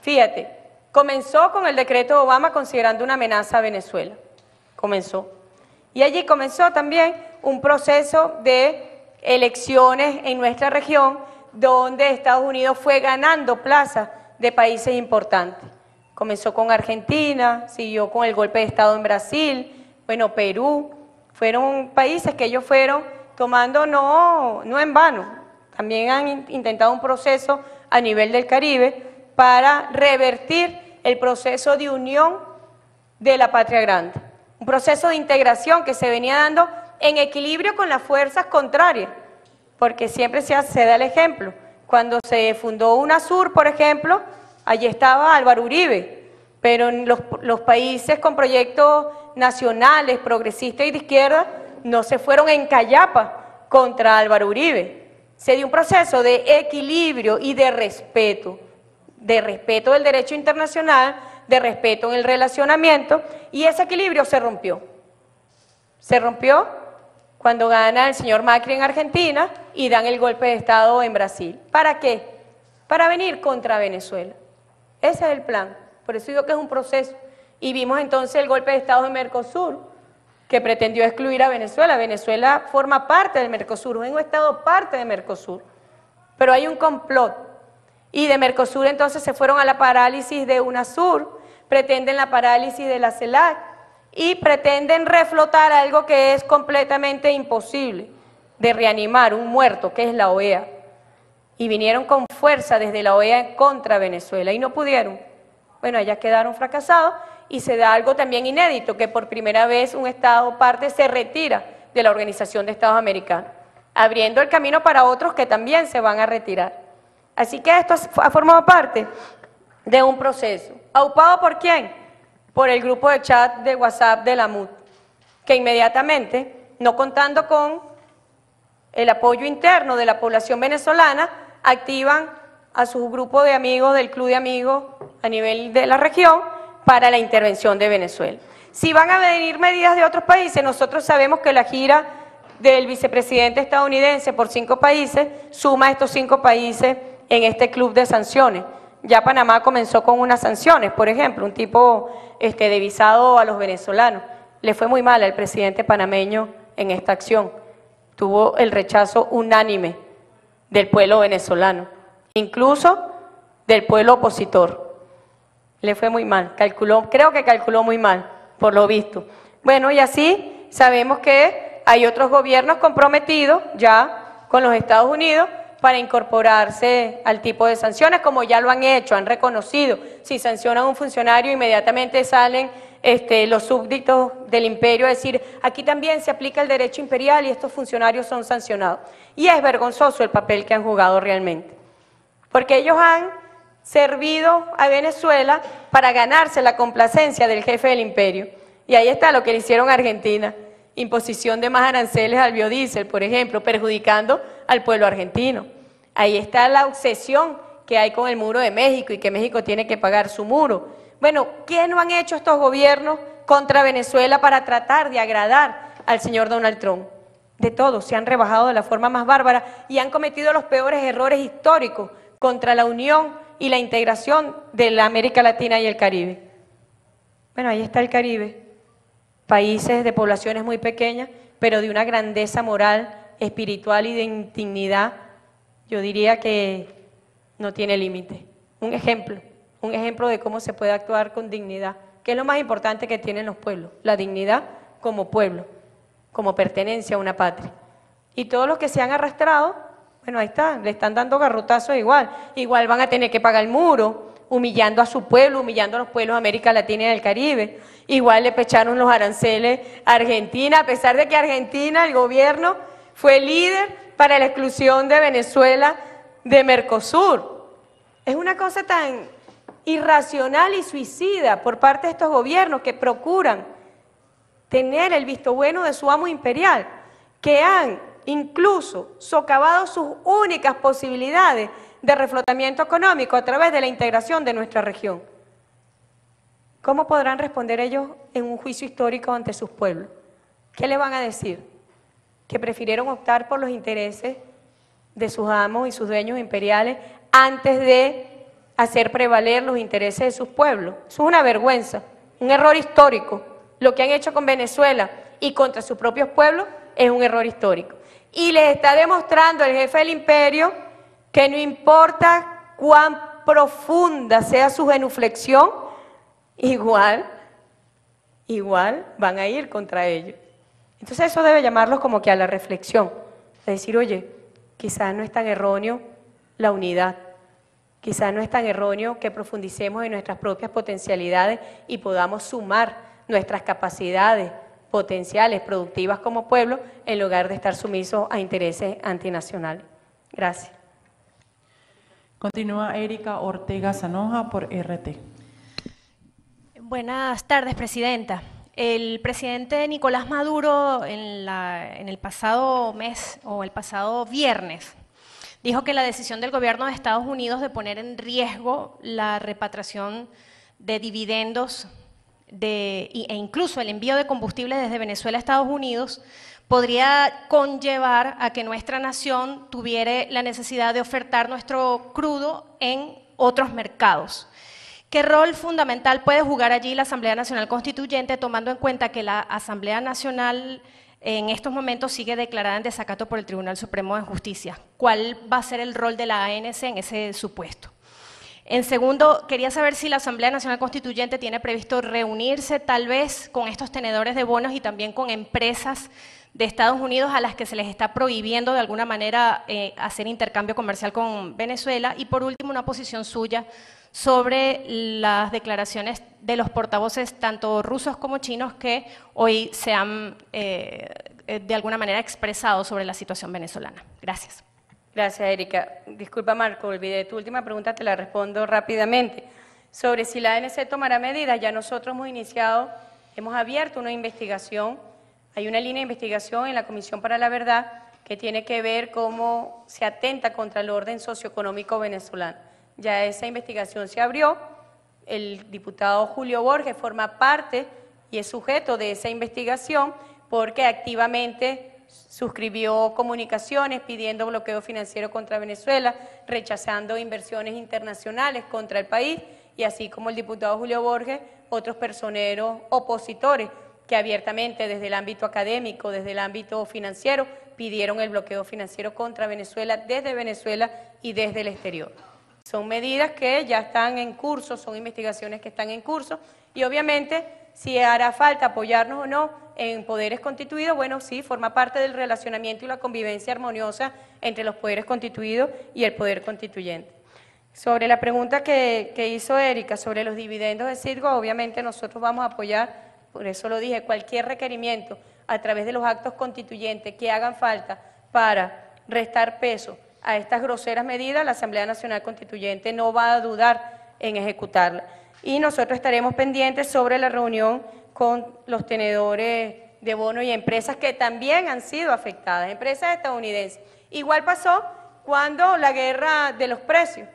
Fíjate, comenzó con el decreto de Obama considerando una amenaza a Venezuela. Comenzó. Y allí comenzó también un proceso de elecciones en nuestra región donde Estados Unidos fue ganando plazas de países importantes. Comenzó con Argentina, siguió con el golpe de Estado en Brasil, bueno, Perú, fueron países que ellos fueron tomando no en vano, también han intentado un proceso a nivel del Caribe para revertir el proceso de unión de la patria grande, un proceso de integración que se venía dando en equilibrio con las fuerzas contrarias, porque siempre se da el ejemplo. Cuando se fundó UNASUR, por ejemplo, allí estaba Álvaro Uribe, pero en los países con proyectos nacionales, progresistas y de izquierda, no se fueron en callapa contra Álvaro Uribe. Se dio un proceso de equilibrio y de respeto del derecho internacional, de respeto en el relacionamiento, y ese equilibrio se rompió. Se rompió cuando gana el señor Macri en Argentina y dan el golpe de Estado en Brasil. ¿Para qué? Para venir contra Venezuela. Ese es el plan. Por eso digo que es un proceso. Y vimos entonces el golpe de Estado en Mercosur, que pretendió excluir a Venezuela. Venezuela forma parte del Mercosur, es un Estado parte de Mercosur. Pero hay un complot. Y de Mercosur entonces se fueron a la parálisis de UNASUR, pretenden la parálisis de la CELAC y pretenden reflotar algo que es completamente imposible de reanimar, un muerto, que es la OEA. Y vinieron con fuerza desde la OEA contra Venezuela y no pudieron. Bueno, allá quedaron fracasados y se da algo también inédito, que por primera vez un Estado parte se retira de la Organización de Estados Americanos, abriendo el camino para otros que también se van a retirar. Así que esto ha formado parte de un proceso. ¿Aupado por quién? Por el grupo de chat de WhatsApp de la MUD, que inmediatamente, no contando con el apoyo interno de la población venezolana, activan a su grupo de amigos del Club de Amigos a nivel de la región para la intervención de Venezuela. Si van a venir medidas de otros países, nosotros sabemos que la gira del vicepresidente estadounidense por 5 países suma a estos 5 países en este club de sanciones. Ya Panamá comenzó con unas sanciones, por ejemplo, un tipo de visado a los venezolanos. Le fue muy mal al presidente panameño en esta acción. Tuvo el rechazo unánime del pueblo venezolano, incluso del pueblo opositor. Le fue muy mal, creo que calculó muy mal, por lo visto. Bueno, y así sabemos que hay otros gobiernos comprometidos ya con los Estados Unidos para incorporarse al tipo de sanciones, como ya lo han hecho, han reconocido. Si sancionan a un funcionario, inmediatamente salen los súbditos del imperio a decir, aquí también se aplica el derecho imperial y estos funcionarios son sancionados. Y es vergonzoso el papel que han jugado realmente, porque ellos han servido a Venezuela para ganarse la complacencia del jefe del imperio. Y ahí está lo que le hicieron a Argentina, imposición de más aranceles al biodiesel, por ejemplo, perjudicando al pueblo argentino. Ahí está la obsesión que hay con el muro de México y que México tiene que pagar su muro. Bueno, ¿qué no han hecho estos gobiernos contra Venezuela para tratar de agradar al señor Donald Trump? De todo, se han rebajado de la forma más bárbara y han cometido los peores errores históricos contra la unión y la integración de la América Latina y el Caribe. Bueno, ahí está el Caribe. Países de poblaciones muy pequeñas, pero de una grandeza moral, espiritual y de dignidad, yo diría que no tiene límite. Un ejemplo de cómo se puede actuar con dignidad, que es lo más importante que tienen los pueblos, la dignidad como pueblo, como pertenencia a una patria. Y todos los que se han arrastrado, bueno, ahí está, le están dando garrotazos igual van a tener que pagar el muro, humillando a su pueblo, humillando a los pueblos de América Latina y del Caribe. Igual le pecharon los aranceles a Argentina, a pesar de que Argentina, el gobierno, fue líder para la exclusión de Venezuela de Mercosur. Es una cosa tan irracional y suicida por parte de estos gobiernos que procuran tener el visto bueno de su amo imperial, que han incluso socavado sus únicas posibilidades de reflotamiento económico a través de la integración de nuestra región. ¿Cómo podrán responder ellos en un juicio histórico ante sus pueblos? ¿Qué le van a decir? Que prefirieron optar por los intereses de sus amos y sus dueños imperiales antes de hacer prevaler los intereses de sus pueblos. Eso es una vergüenza, un error histórico. Lo que han hecho con Venezuela y contra sus propios pueblos es un error histórico. Y les está demostrando el jefe del imperio que no importa cuán profunda sea su genuflexión, igual van a ir contra ellos. Entonces eso debe llamarlos como que a la reflexión, a decir, oye, quizás no es tan erróneo la unidad, quizás no es tan erróneo que profundicemos en nuestras propias potencialidades y podamos sumar nuestras capacidades potenciales, productivas como pueblo, en lugar de estar sumisos a intereses antinacionales. Gracias. Continúa Erika Ortega Sanoja por RT. Buenas tardes, Presidenta. El presidente Nicolás Maduro en el pasado mes o el pasado viernes dijo que la decisión del gobierno de Estados Unidos de poner en riesgo la repatriación de dividendos e incluso el envío de combustible desde Venezuela a Estados Unidos podría conllevar a que nuestra nación tuviera la necesidad de ofertar nuestro crudo en otros mercados. ¿Qué rol fundamental puede jugar allí la Asamblea Nacional Constituyente, tomando en cuenta que la Asamblea Nacional en estos momentos sigue declarada en desacato por el Tribunal Supremo de Justicia? ¿Cuál va a ser el rol de la ANC en ese supuesto? En segundo, quería saber si la Asamblea Nacional Constituyente tiene previsto reunirse tal vez con estos tenedores de bonos y también con empresas de Estados Unidos a las que se les está prohibiendo de alguna manera hacer intercambio comercial con Venezuela. Y por último, una posición suya sobre las declaraciones de los portavoces tanto rusos como chinos que hoy se han de alguna manera expresado sobre la situación venezolana. Gracias. Gracias, Erika. Disculpa, Marco, olvidé tu última pregunta, te la respondo rápidamente. Sobre si la ANC tomará medidas, ya nosotros hemos abierto una investigación, hay una línea de investigación en la Comisión para la Verdad que tiene que ver cómo se atenta contra el orden socioeconómico venezolano. Ya esa investigación se abrió, el diputado Julio Borges forma parte y es sujeto de esa investigación porque activamente suscribió comunicaciones pidiendo bloqueo financiero contra Venezuela, rechazando inversiones internacionales contra el país, y así como el diputado Julio Borges, otros personeros opositores que abiertamente desde el ámbito académico, desde el ámbito financiero, pidieron el bloqueo financiero contra Venezuela desde Venezuela y desde el exterior. Son medidas que ya están en curso, son investigaciones que están en curso y obviamente si hará falta apoyarnos o no en poderes constituidos, bueno, sí, forma parte del relacionamiento y la convivencia armoniosa entre los poderes constituidos y el poder constituyente. Sobre la pregunta que hizo Erika sobre los dividendos de Citgo, obviamente nosotros vamos a apoyar, por eso lo dije, cualquier requerimiento a través de los actos constituyentes que hagan falta para restar peso a estas groseras medidas, la Asamblea Nacional Constituyente no va a dudar en ejecutarla. Y nosotros estaremos pendientes sobre la reunión con los tenedores de bonos y empresas que también han sido afectadas, empresas estadounidenses. Igual pasó cuando la guerra de los precios.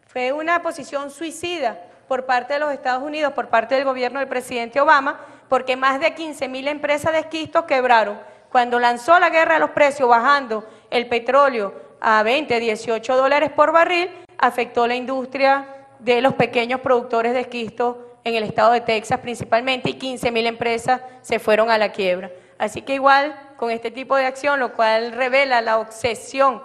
Fue una posición suicida por parte de los Estados Unidos, por parte del gobierno del presidente Obama, porque más de 15.000 empresas de esquisto quebraron. Cuando lanzó la guerra de los precios, bajando el petróleo a 20, 18 dólares por barril, afectó la industria de los pequeños productores de esquisto en el estado de Texas principalmente, y 15.000 empresas se fueron a la quiebra. Así que igual, con este tipo de acción, lo cual revela la obsesión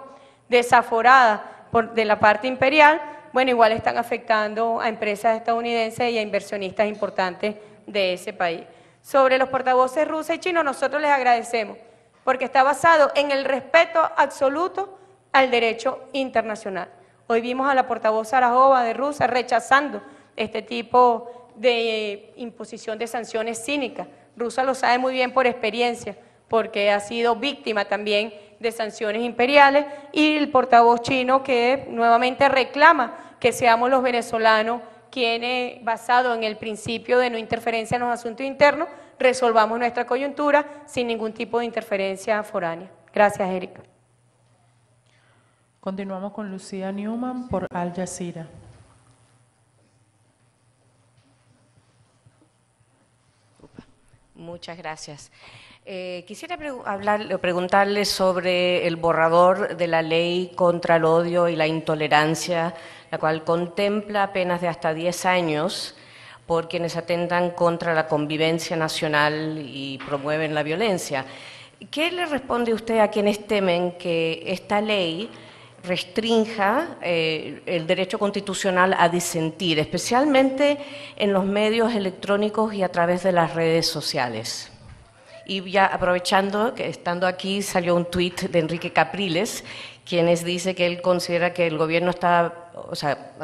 desaforada de la parte imperial, bueno, igual están afectando a empresas estadounidenses y a inversionistas importantes de ese país. Sobre los portavoces rusos y chinos, nosotros les agradecemos, porque está basado en el respeto absoluto al derecho internacional. Hoy vimos a la portavoz Arajova de Rusia rechazando este tipo de imposición de sanciones cínicas. Rusia lo sabe muy bien por experiencia, porque ha sido víctima también de sanciones imperiales, y el portavoz chino que nuevamente reclama que seamos los venezolanos quienes, basado en el principio de no interferencia en los asuntos internos, resolvamos nuestra coyuntura sin ningún tipo de interferencia foránea. Gracias, Erika. Continuamos con Lucía Newman por Al Jazeera. Muchas gracias. Quisiera preguntarle sobre el borrador de la ley contra el odio y la intolerancia, la cual contempla penas de hasta 10 años por quienes atentan contra la convivencia nacional y promueven la violencia. ¿Qué le responde usted a quienes temen que esta ley restrinja el derecho constitucional a disentir, especialmente en los medios electrónicos y a través de las redes sociales? Y ya aprovechando que estando aquí salió un tuit de Enrique Capriles, quien dice que él considera que el gobierno está,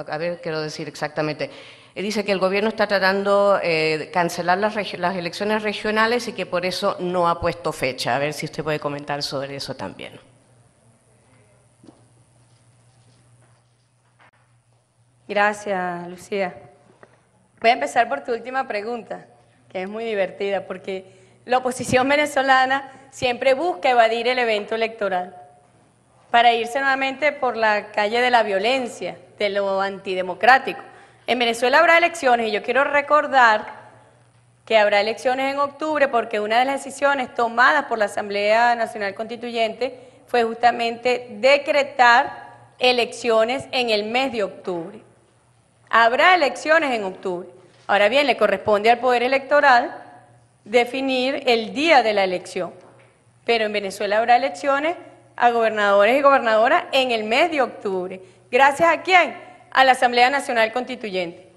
a ver, quiero decir exactamente, dice que el gobierno está tratando de cancelar las elecciones regionales y que por eso no ha puesto fecha. A ver si usted puede comentar sobre eso también. Gracias, Lucía. Voy a empezar por tu última pregunta, que es muy divertida, porque la oposición venezolana siempre busca evadir el evento electoral para irse nuevamente por la calle de la violencia, de lo antidemocrático. En Venezuela habrá elecciones y yo quiero recordar que habrá elecciones en octubre porque una de las decisiones tomadas por la Asamblea Nacional Constituyente fue justamente decretar elecciones en el mes de octubre. Habrá elecciones en octubre. Ahora bien, le corresponde al Poder Electoral definir el día de la elección, pero en Venezuela habrá elecciones a gobernadores y gobernadoras en el mes de octubre. ¿Gracias a quién? A la Asamblea Nacional Constituyente.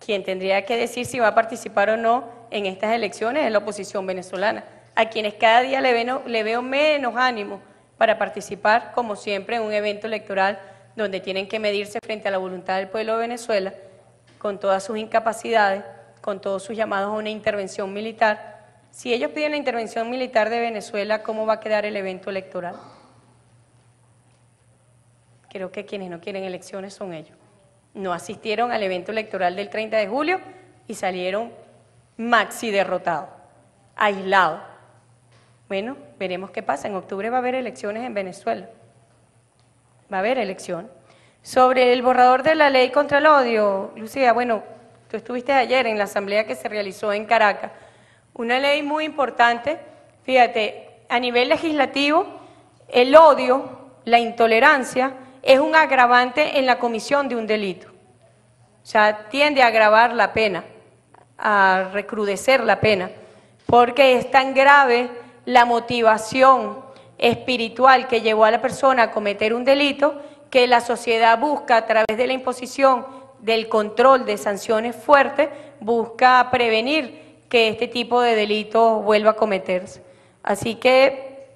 Quien tendría que decir si va a participar o no en estas elecciones es la oposición venezolana, a quienes cada día le veo menos ánimo para participar, como siempre, en un evento electoral donde tienen que medirse frente a la voluntad del pueblo de Venezuela, con todas sus incapacidades, con todos sus llamados a una intervención militar. Si ellos piden la intervención militar de Venezuela, ¿cómo va a quedar el evento electoral? Creo que quienes no quieren elecciones son ellos. No asistieron al evento electoral del 30 de julio y salieron maxi derrotados, aislados. Bueno, veremos qué pasa. En octubre va a haber elecciones en Venezuela. Va a haber elecciones. Sobre el borrador de la ley contra el odio, Lucía, bueno, tú estuviste ayer en la asamblea que se realizó en Caracas. Una ley muy importante, fíjate, a nivel legislativo, el odio, la intolerancia, es un agravante en la comisión de un delito. O sea, tiende a agravar la pena, a recrudecer la pena, porque es tan grave la motivación espiritual que llevó a la persona a cometer un delito que la sociedad busca, a través de la imposición del control de sanciones fuertes, busca prevenir que este tipo de delitos vuelva a cometerse. Así que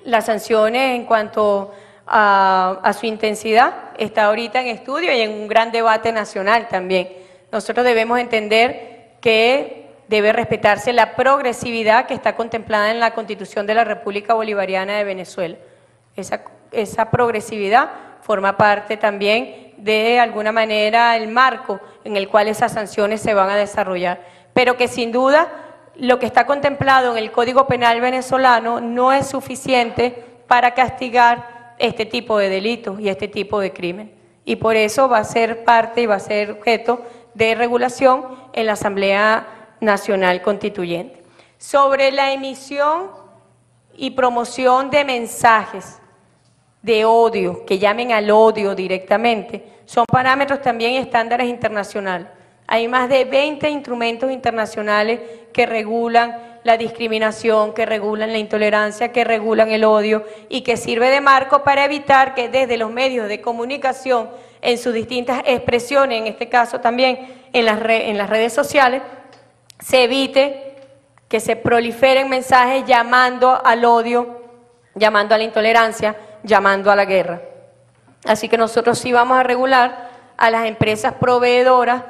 las sanciones en cuanto a su intensidad está ahorita en estudio y en un gran debate nacional también. Nosotros debemos entender que debe respetarse la progresividad que está contemplada en la Constitución de la República Bolivariana de Venezuela. Esa progresividad forma parte también de alguna manera el marco en el cual esas sanciones se van a desarrollar, pero que sin duda lo que está contemplado en el Código Penal venezolano no es suficiente para castigar este tipo de delitos y este tipo de crimen. Y por eso va a ser parte y va a ser objeto de regulación en la Asamblea Nacional Constituyente. Sobre la emisión y promoción de mensajes de odio, que llamen al odio directamente, son parámetros también y estándares internacionales. Hay más de 20 instrumentos internacionales que regulan la discriminación, que regulan la intolerancia, que regulan el odio y que sirve de marco para evitar que desde los medios de comunicación, en sus distintas expresiones, en este caso también en las redes sociales, se evite que se proliferen mensajes llamando al odio, llamando a la intolerancia, llamando a la guerra. Así que nosotros sí vamos a regular a las empresas proveedoras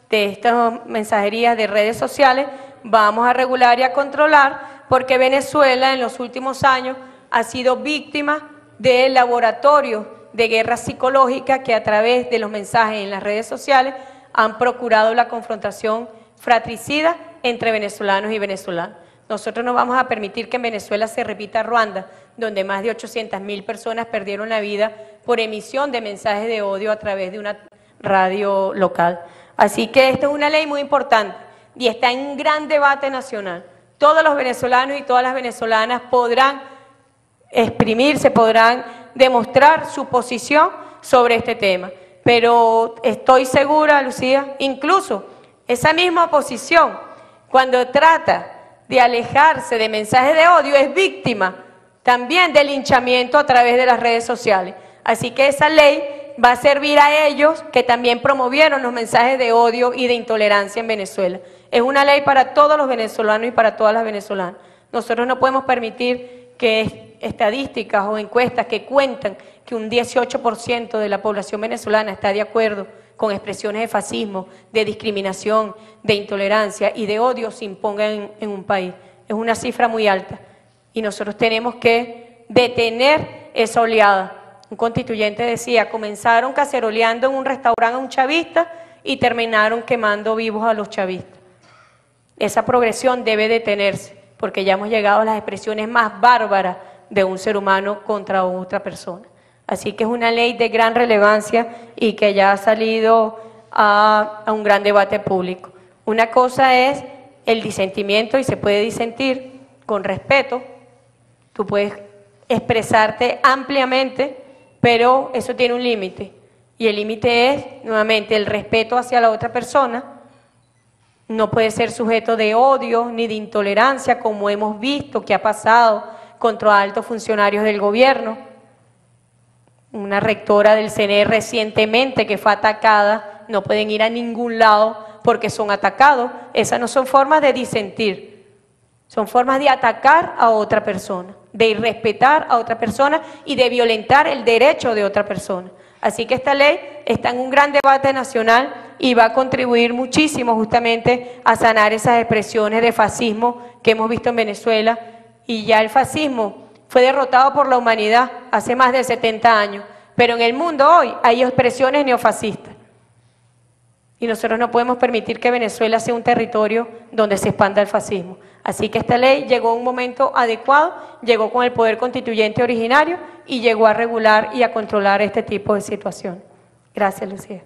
de estas mensajerías de redes sociales, vamos a regular y a controlar, porque Venezuela en los últimos años ha sido víctima de laboratorios de guerra psicológica que a través de los mensajes en las redes sociales han procurado la confrontación fratricida entre venezolanos y venezolanos. Nosotros no vamos a permitir que en Venezuela se repita Ruanda, donde más de 800.000 personas perdieron la vida por emisión de mensajes de odio a través de una radio local. Así que esta es una ley muy importante y está en un gran debate nacional. todos los venezolanos y todas las venezolanas podrán exprimirse, podrán demostrar su posición sobre este tema. Pero estoy segura, Lucía, incluso esa misma oposición, cuando trata de alejarse de mensajes de odio, es víctima también del linchamiento a través de las redes sociales. Así que esa ley va a servir a ellos que también promovieron los mensajes de odio y de intolerancia en Venezuela. Es una ley para todos los venezolanos y para todas las venezolanas. Nosotros no podemos permitir que estadísticas o encuestas que cuentan que un 18% de la población venezolana está de acuerdo con expresiones de fascismo, de discriminación, de intolerancia y de odio se impongan en un país. Es una cifra muy alta y nosotros tenemos que detener esa oleada. Un constituyente decía, comenzaron caceroleando en un restaurante a un chavista y terminaron quemando vivos a los chavistas. Esa progresión debe detenerse porque ya hemos llegado a las expresiones más bárbaras de un ser humano contra otra persona. Así que es una ley de gran relevancia y que ya ha salido a un gran debate público. Una cosa es el disentimiento y se puede disentir con respeto. Tú puedes expresarte ampliamente, pero eso tiene un límite. Y el límite es, nuevamente, el respeto hacia la otra persona. No puede ser sujeto de odio ni de intolerancia, como hemos visto que ha pasado contra altos funcionarios del gobierno. Una rectora del CNE recientemente que fue atacada, no pueden ir a ningún lado porque son atacados. Esas no son formas de disentir, son formas de atacar a otra persona, de irrespetar a otra persona y de violentar el derecho de otra persona. Así que esta ley está en un gran debate nacional y va a contribuir muchísimo justamente a sanar esas expresiones de fascismo que hemos visto en Venezuela. Y ya el fascismo fue derrotado por la humanidad hace más de 70 años, pero en el mundo hoy hay expresiones neofascistas. Y nosotros no podemos permitir que Venezuela sea un territorio donde se expanda el fascismo. Así que esta ley llegó en un momento adecuado, llegó con el poder constituyente originario y llegó a regular y a controlar este tipo de situaciones. Gracias, Lucía.